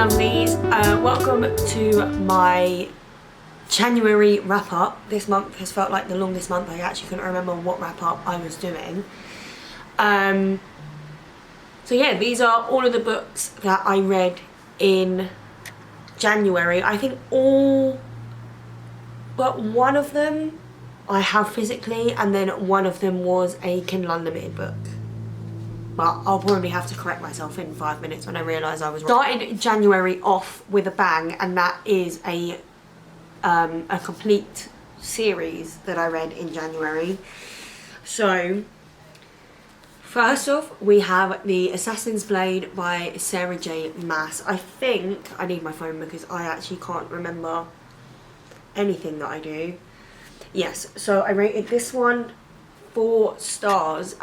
lovelies, welcome to my January wrap up. This month has felt like the longest month. I actually couldn't remember what wrap up I was doing. So yeah, these are all of the books that I read in January. I think all but one of them I have physically, and then one of them was a Kindle Unlimited book. But I'll probably have to correct myself in 5 minutes when I realise I was wrong. Started January off with a bang, and that is a complete series that I read in January. So first off, we have The Assassin's Blade by Sarah J Maas. I think I need my phone because I actually can't remember anything that I do. Yes, so I rated this one 4 stars.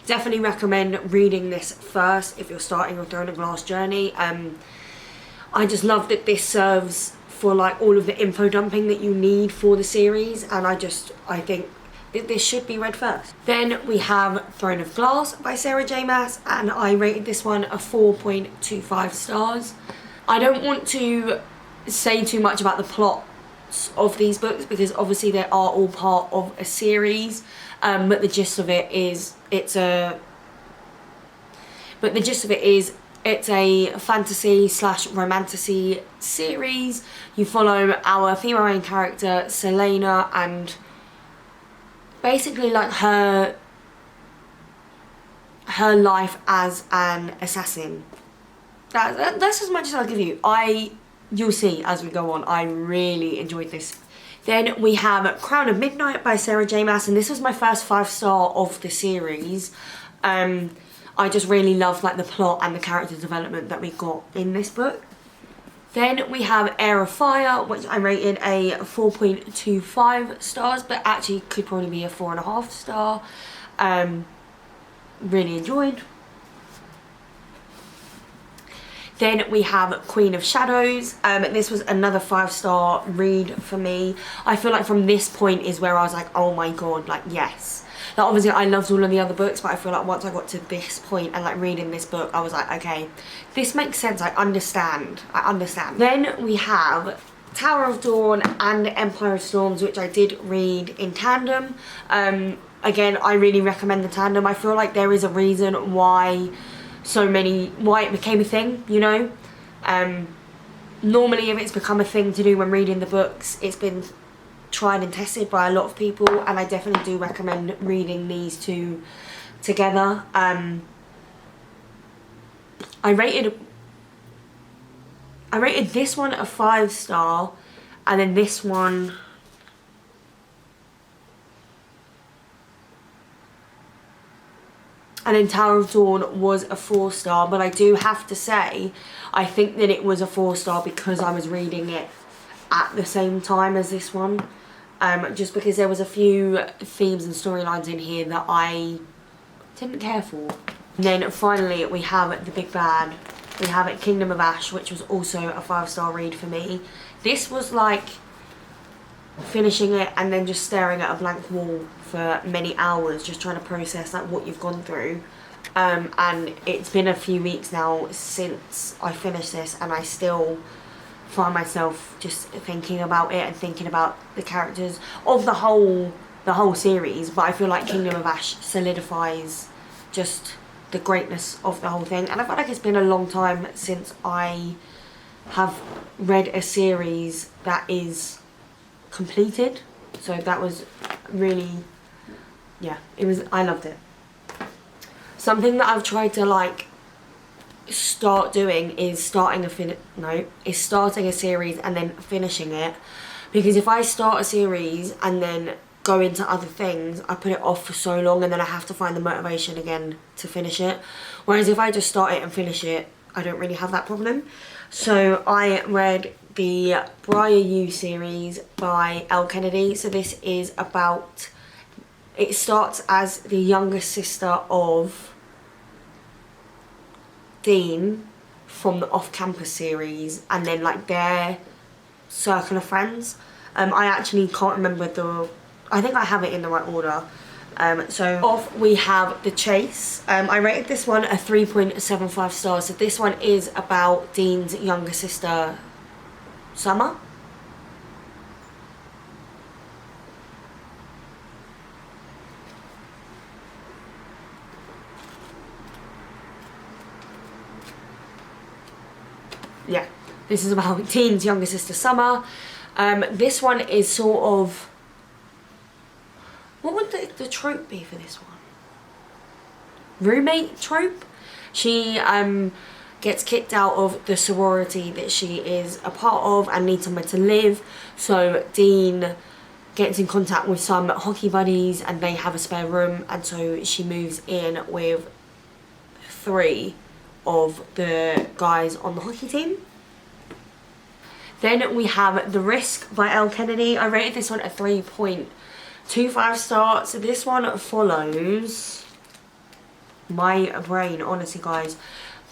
Definitely recommend reading this first if you're starting your Throne of Glass journey. I just love that this serves for like all of the info dumping that you need for the series, and I think that this should be read first. Then we have Throne of Glass by Sarah J Maas, and I rated this one a 4.25 stars. I don't want to say too much about the plot of these books because obviously they are all part of a series, but the gist of it is it's a fantasy / romantasy series. You follow our female main character Selena and basically like her life as an assassin. That's as much as I'll give you. You'll see as we go on, I really enjoyed this. Then we have Crown of Midnight by Sarah J Maas, and this was my first 5-star of the series. I just really loved like the plot and the character development that we got in this book. Then we have Heir of Fire, which I rated a 4.25 stars, but actually could probably be a 4.5 star. Really enjoyed. Then we have Queen of Shadows. This was another 5-star read for me. I feel like from this point is where I was like, oh my god, like yes. Like obviously I loved all of the other books, but I feel like once I got to this point and like reading this book, I was like, okay, this makes sense, I understand. Then we have Tower of Dawn and Empire of Storms, which I did read in tandem. Again, I really recommend the tandem. I feel like there is a reason why it became a thing, you know. Normally if it's become a thing to do when reading the books, it's been tried and tested by a lot of people, and I definitely do recommend reading these two together. I rated this one a 5-star, and then this one and then Tower of Dawn was a 4-star, but I do have to say, I think that it was a 4-star because I was reading it at the same time as this one. Just because there was a few themes and storylines in here that I didn't care for. And then finally we have the big bad. We have Kingdom of Ash, which was also a 5-star read for me. This was like finishing it and then just staring at a blank wall for many hours, just trying to process like what you've gone through. And it's been a few weeks now since I finished this, and I still find myself just thinking about it and thinking about the characters of the whole series. But I feel like Kingdom of Ash solidifies just the greatness of the whole thing, and I feel like it's been a long time since I have read a series that is completed. So that was really, yeah, I loved it. Something that I've tried to like start doing is starting a series and then finishing it, because if I start a series and then go into other things, I put it off for so long and then I have to find the motivation again to finish it. Whereas if I just start it and finish it, I don't really have that problem. So I read the Briar You series by Elle Kennedy. So this is about, it starts as the younger sister of Dean from the Off-Campus series, and then like their circle of friends. I actually can't remember I think I have it in the right order. So off we have The Chase. I rated this one a 3.75 stars. So this one is about Dean's younger sister, Summer. Yeah, this is about Dean's younger sister, Summer. This one is sort of... What would the trope be for this one? Roommate trope? She gets kicked out of the sorority that she is a part of and needs somewhere to live. So Dean gets in contact with some hockey buddies and they have a spare room, and so she moves in with 3 of the guys on the hockey team. Then we have The Risk by Elle Kennedy. I rated this one a 3.25 stars. So this one follows my brain, honestly guys.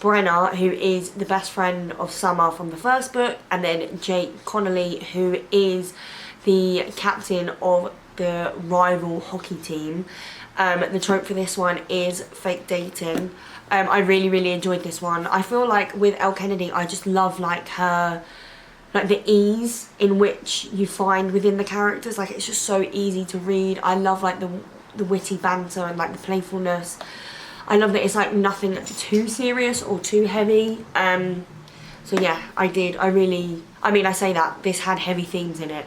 Brenna, who is the best friend of Summer from the first book, and then Jake Connolly, who is the captain of the rival hockey team. The trope for this one is fake dating. I really enjoyed this one. I feel like with Elle Kennedy, I just love like her, like the ease in which you find within the characters. Like it's just so easy to read. I love like the witty banter and like the playfulness. I love that it's like nothing too serious or too heavy. So yeah, I mean, I say that this had heavy themes in it.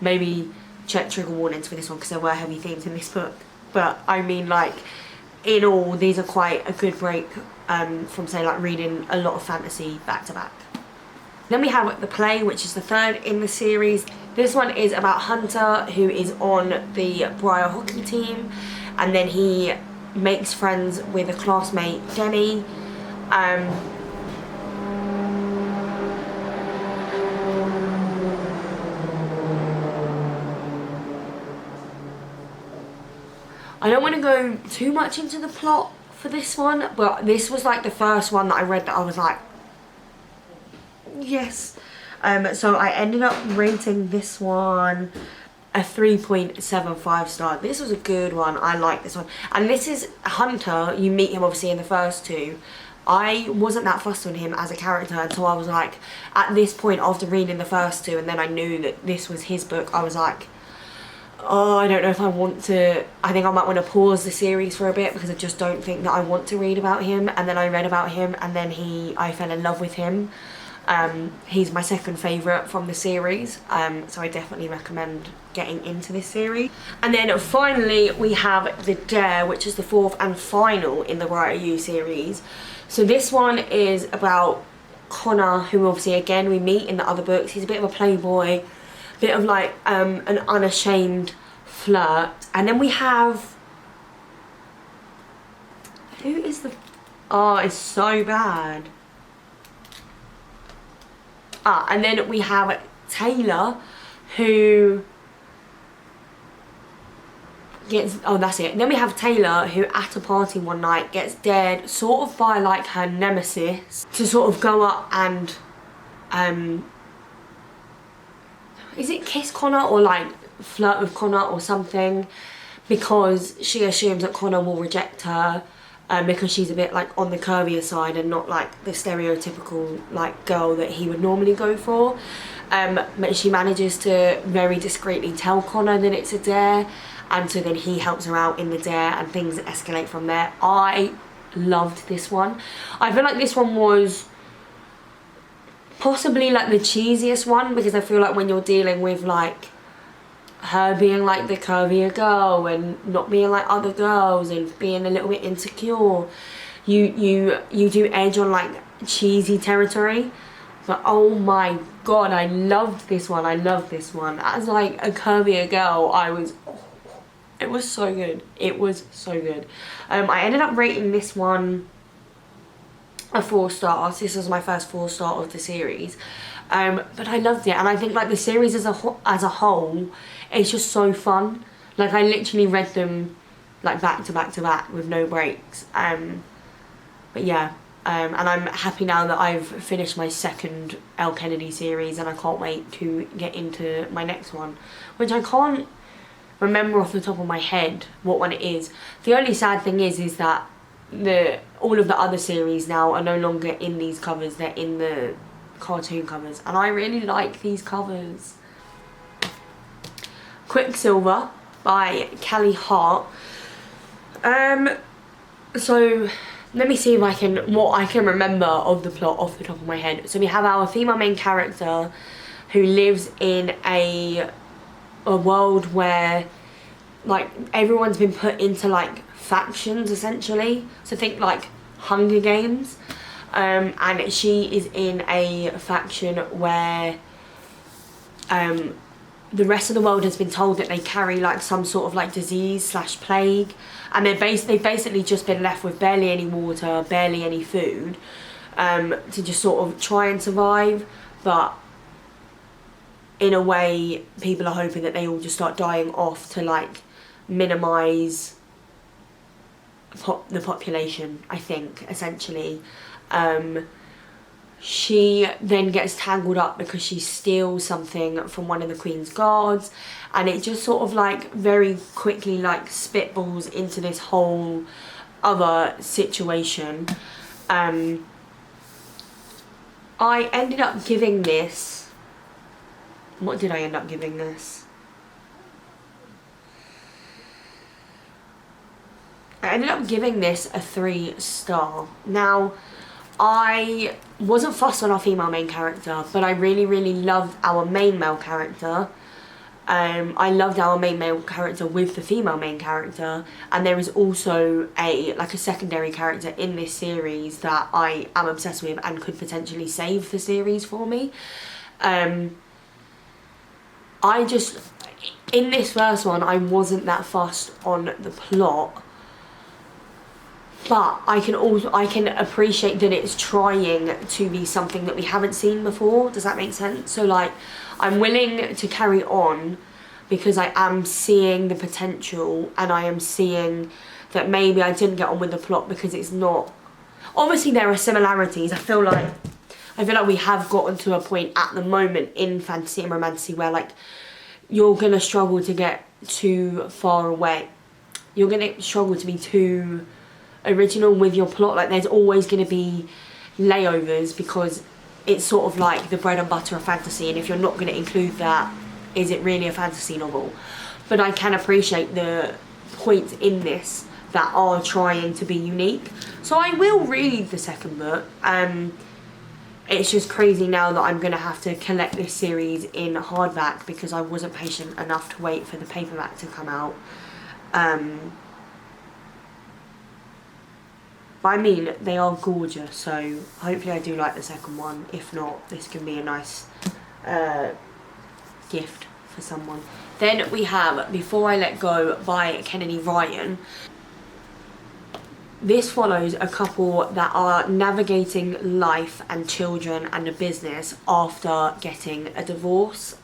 Maybe check trigger warnings for this one because there were heavy themes in this book. But I mean, like, in all, these are quite a good break from, say, like reading a lot of fantasy back to back. Then we have The Play, which is the 3rd in the series. This one is about Hunter, who is on the Briar hockey team, and then he makes friends with a classmate, Jenny. I don't want to go too much into the plot for this one, but this was like the first one that I read that I was like, yes. So I ended up rating this one a 3.75 star. This was a good one. I like this one. And this is Hunter. You meet him obviously in the first 2. I wasn't that fussed on him as a character until I was like, at this point after reading the first 2, and then I knew that this was his book, I was like, oh, I don't know if I want to, I think I might want to pause the series for a bit because I just don't think that I want to read about him. And then I read about him, and then I fell in love with him. He's my 2nd favourite from the series, so I definitely recommend getting into this series. And then finally we have The Dare, which is the 4th and final in the Writer You series. So this one is about Connor, who obviously again we meet in the other books. He's a bit of a playboy, bit of like an unashamed flirt. And then we have, who is the, oh, it's so bad. And then we have Taylor, who gets, oh that's it. And then we have Taylor, who at a party one night gets dared sort of by like her nemesis to sort of go up and is it kiss Connor or like flirt with Connor or something, because she assumes that Connor will reject her because she's a bit like on the curvier side and not like the stereotypical like girl that he would normally go for. But she manages to very discreetly tell Connor that it's a dare, and so then he helps her out in the dare and things escalate from there. I loved this one. I feel like this one was possibly like the cheesiest one, because I feel like when you're dealing with like her being like the curvier girl and not being like other girls and being a little bit insecure, you do edge on like cheesy territory. But oh my god, I loved this one. I loved this one. As like a curvier girl, it was so good. It was so good. I ended up rating this one a 4 stars. This was my first 4 star of the series. But I loved it, and I think like the series as a whole, it's just so fun. Like I literally read them like back to back to back with no breaks. But yeah, and I'm happy now that I've finished my 2nd Elle Kennedy series, and I can't wait to get into my next one, which I can't remember off the top of my head what one it is. The only sad thing is that all of the other series now are no longer in these covers, they're in the cartoon covers, and I really like these covers. Quicksilver by Kelly Hart. So let me see if what I can remember of the plot off the top of my head. So we have our female main character who lives in a world where like everyone's been put into like factions essentially. So think like Hunger Games. And she is in a faction where the rest of the world has been told that they carry like some sort of like disease / plague, and they've basically just been left with barely any water, barely any food, to just sort of try and survive. But in a way, people are hoping that they all just start dying off to like minimise the population, I think, essentially. She then gets tangled up because she steals something from one of the Queen's guards, and it just sort of like very quickly like spitballs into this whole other situation. I ended up giving this, what did I end up giving this? I ended up giving this a 3-star. Now, I wasn't fussed on our female main character, but I really, really loved our main male character. I loved our main male character with the female main character, and there is also a secondary character in this series that I am obsessed with and could potentially save the series for me. In this first one, I wasn't that fussed on the plot. But I can appreciate that it's trying to be something that we haven't seen before. Does that make sense? So like, I'm willing to carry on because I am seeing the potential, and I am seeing that maybe I didn't get on with the plot because it's not. Obviously there are similarities. I feel like we have gotten to a point at the moment in fantasy and romantasy where like you're gonna struggle to get too far away. You're gonna struggle to be too original with your plot. Like there's always going to be layovers because it's sort of like the bread and butter of fantasy, and if you're not going to include that, is it really a fantasy novel? But I can appreciate the points in this that are trying to be unique, so I will read the second book. It's just crazy now that I'm going to have to collect this series in hardback because I wasn't patient enough to wait for the paperback to come out. But I mean, they are gorgeous, so hopefully I do like the second one. If not, this can be a nice gift for someone. Then we have Before I Let Go by Kennedy Ryan. This follows a couple that are navigating life and children and a business after getting a divorce.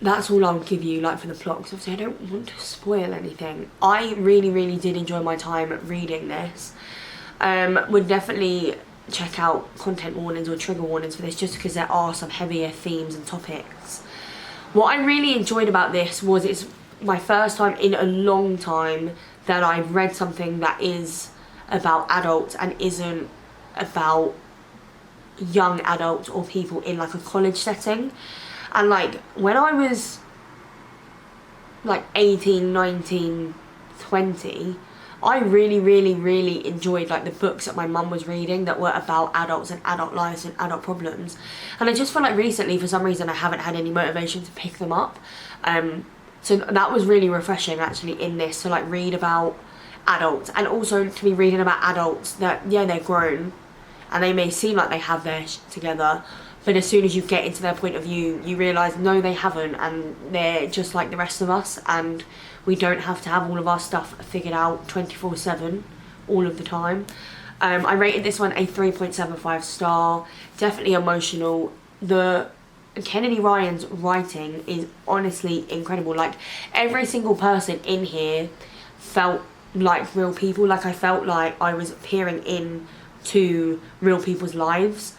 That's all I'll give you like for the plot, because obviously I don't want to spoil anything. I really, really did enjoy my time reading this. Would definitely check out content warnings or trigger warnings for this, just because there are some heavier themes and topics. What I really enjoyed about this was it's my first time in a long time that I've read something that is about adults and isn't about young adults or people in like a college setting. And like when I was like 18, 19, 20, I really, really, really enjoyed like the books that my mum was reading that were about adults and adult lives and adult problems. And I just feel like recently, for some reason, I haven't had any motivation to pick them up. So that was really refreshing actually in this, to like read about adults, and also to be reading about adults that, yeah, they're grown and they may seem like they have their shit together, but as soon as you get into their point of view, you realise no, they haven't, and they're just like the rest of us, and we don't have to have all of our stuff figured out 24/7 all of the time. I rated this one a 3.75 star. Definitely emotional. Kennedy Ryan's writing is honestly incredible. Like every single person in here felt like real people. Like I felt like I was peering in to real people's lives.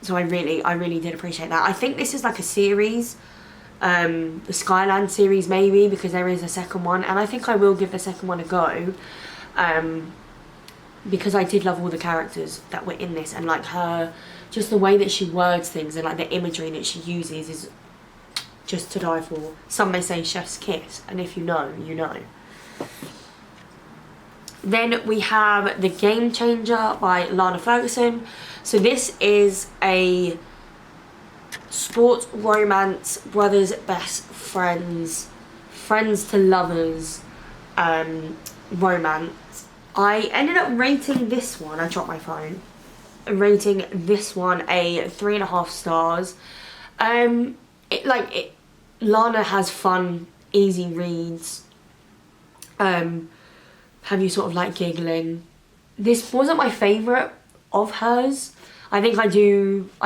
So I really did appreciate that. I think this is like a series the Skyland series maybe, because there is a second one, and I think I will give the second one a go, because I did love all the characters that were in this, and like her, just the way that she words things and like the imagery that she uses is just to die for. Some may say chef's kiss, and if you know, you know. Then we have The Game Changer by Lana Ferguson. So this is a sports romance, brothers, best friends, friends to lovers romance. I ended up rating this one, I dropped my phone, rating this one a 3.5 stars. Lana has fun, easy reads, have you sort of like giggling. This wasn't my favourite of hers. I think I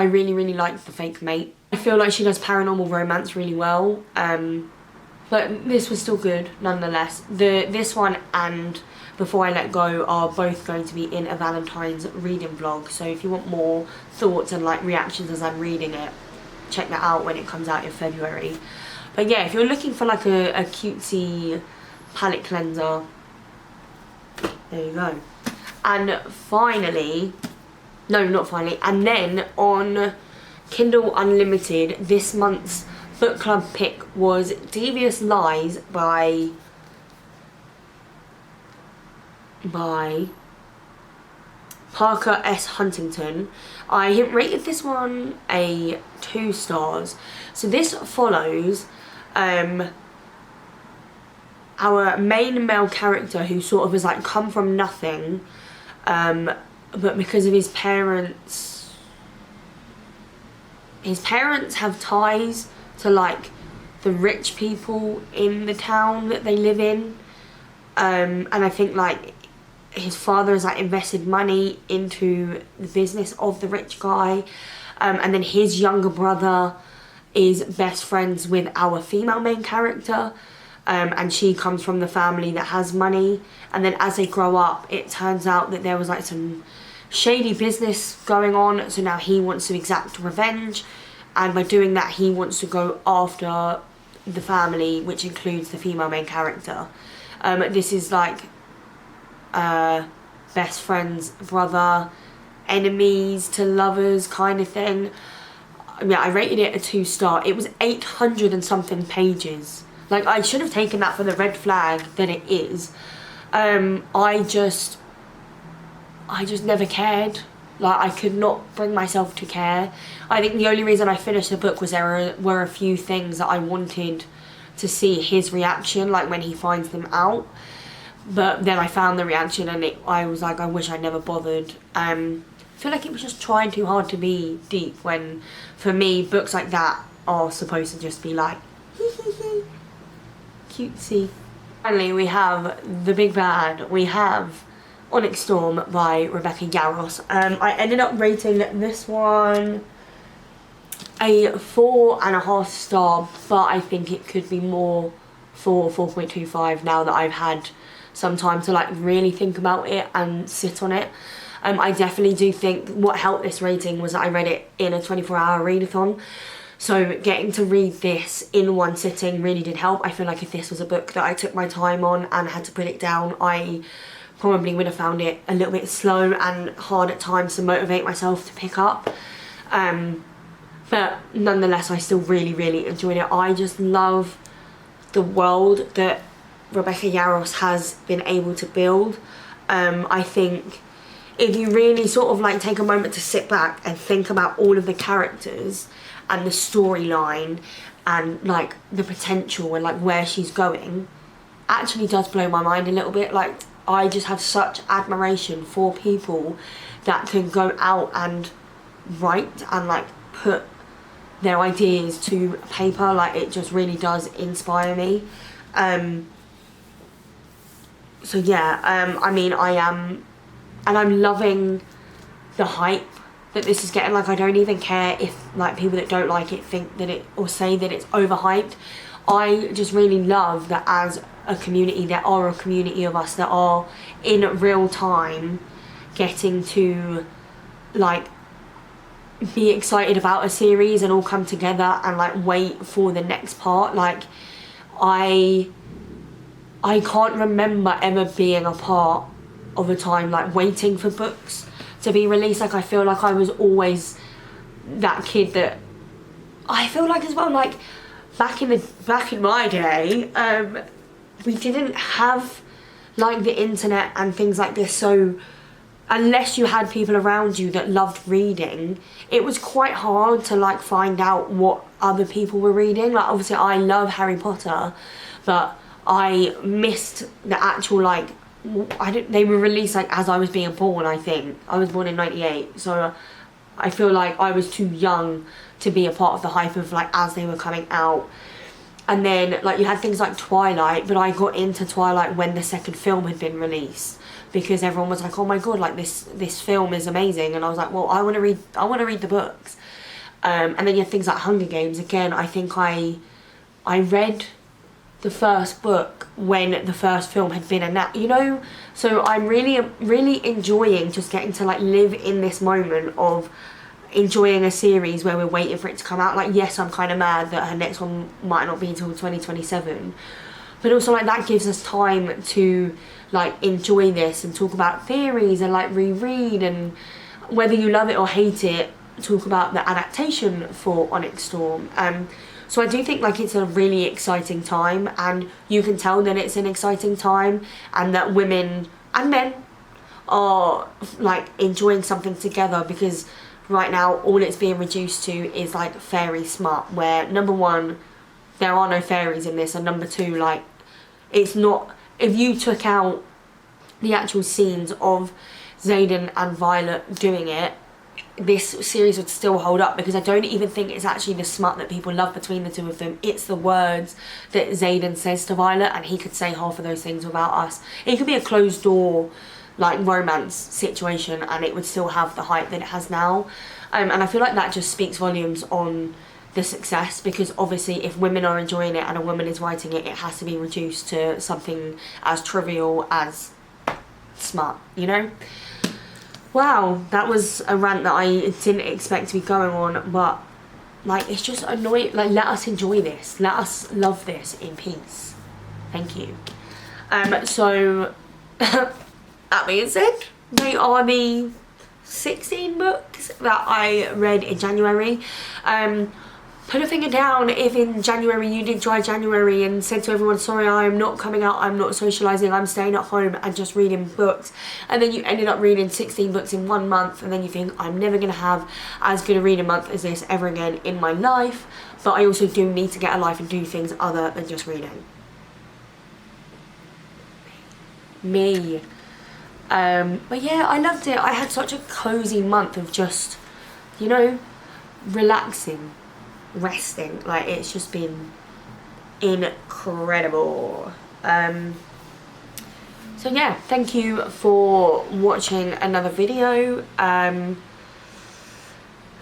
really like The Fake Mate. I feel like she does paranormal romance really well, but this was still good nonetheless. This one and Before I Let Go are both going to be in a Valentine's reading vlog, so if you want more thoughts and like reactions as I'm reading it, check that out when it comes out in February. But yeah, if you're looking for like a cutesy palette cleanser, there you go. And finally, no, not finally, and then on Kindle Unlimited, this month's book club pick was Devious Lies by Parker S. Huntington. I rated this one a 2 stars. So this follows our main male character, who sort of has like come from nothing, but because of his parents have ties to like the rich people in the town that they live in, and I think like his father has like invested money into the business of the rich guy, and then his younger brother is best friends with our female main character, and she comes from the family that has money, and then as they grow up it turns out that there was like some shady business going on, so now he wants to exact revenge, and by doing that he wants to go after the family, which includes the female main character. This is like best friends, brother, enemies to lovers kind of thing. Yeah, I rated it a 2 star. It was 800 and something pages. Like, I should have taken that for the red flag that it is. I just never cared. Like, I could not bring myself to care. I think the only reason I finished the book was there were a few things that I wanted to see his reaction, like when he finds them out. But then I found the reaction and I was like, I wish I never bothered. I feel like it was just trying too hard to be deep, when for me books like that are supposed to just be like hee hee hee, cutesy. Finally we have the big bad. We have Onyx Storm by Rebecca Yarros. I ended up rating this one a 4.5 star, but I think it could be more, 4.25 now that I've had some time to like really think about it and sit on it. I definitely do think what helped this rating was that I read it in a 24-hour readathon. So getting to read this in one sitting really did help. I feel like if this was a book that I took my time on and had to put it down, I probably would have found it a little bit slow and hard at times to motivate myself to pick up. But nonetheless, I still really enjoyed it. I just love the world that Rebecca Yarros has been able to build. I think if you really sort of like take a moment to sit back and think about all of the characters and the storyline and like the potential and like where she's going, actually does blow my mind a little bit. Like, I just have such admiration for people that can go out and write and like put their ideas to paper. Like, it just really does inspire me. So yeah, I mean, I'm loving the hype that this is getting. Like, I don't even care if like people that don't like it think that it, or say that it's overhyped. I just really love that as a community, there are a community of us that are in real time getting to like be excited about a series and all come together and like wait for the next part. Like I can't remember ever being a part of a time like waiting for books to be released. Like I feel like I was always that kid that, I feel like as well, like back in my day, we didn't have like the internet and things like this, so unless you had people around you that loved reading, it was quite hard to like find out what other people were reading. Like obviously I love Harry Potter, but I missed the actual like, they were released like as I was being born. I think I was born in '98, so I feel like I was too young to be a part of the hype of like as they were coming out. And then like you had things like Twilight, but I got into Twilight when the second film had been released, because everyone was like, oh my god, like this film is amazing, and I was like, well, I want to read the books. And then you have things like Hunger Games. Again, I think I read the first book when the first film had been announced, you know. So I'm really enjoying just getting to like live in this moment of enjoying a series where we're waiting for it to come out. Like yes, I'm kind of mad that her next one might not be until 2027, but also like that gives us time to like enjoy this and talk about theories and like reread, and whether you love it or hate it, talk about the adaptation for Onyx Storm. So I do think like it's a really exciting time, and you can tell that it's an exciting time and that women and men are like enjoying something together, because right now all it's being reduced to is like fairy smut, where number one, there are no fairies in this, and number two, like it's not, if you took out the actual scenes of Xaden and Violet doing it, this series would still hold up, because I don't even think it's actually the smut that people love between the two of them. It's the words that Xaden says to Violet, and he could say half of those things about us. It could be a closed door like romance situation and it would still have the hype that it has now. And I feel like that just speaks volumes on the success, because obviously if women are enjoying it and a woman is writing it, it has to be reduced to something as trivial as smart, you know? Wow, that was a rant that I didn't expect to be going on, but like it's just annoying. Like let us enjoy this, let us love this in peace. Thank you. So that being said, they are the 16 books that I read in January. Put a finger down if in January you did dry January and said to everyone, sorry, I'm not coming out, I'm not socialising, I'm staying at home and just reading books, and then you ended up reading 16 books in 1 month, and then you think, I'm never going to have as good a reading month as this ever again in my life, but I also do need to get a life and do things other than just reading. Me. But yeah, I loved it. I had such a cozy month of just, you know, relaxing, resting. Like it's just been incredible. So yeah, thank you for watching another video.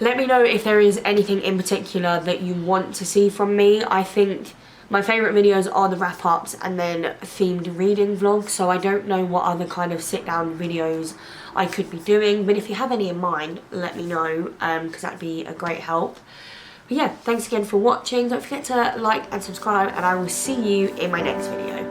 Let me know if there is anything in particular that you want to see from me. I think my favourite videos are the wrap-ups and then themed reading vlogs, so I don't know what other kind of sit-down videos I could be doing, but if you have any in mind, let me know, because that'd be a great help. But yeah, thanks again for watching. Don't forget to like and subscribe, and I will see you in my next video.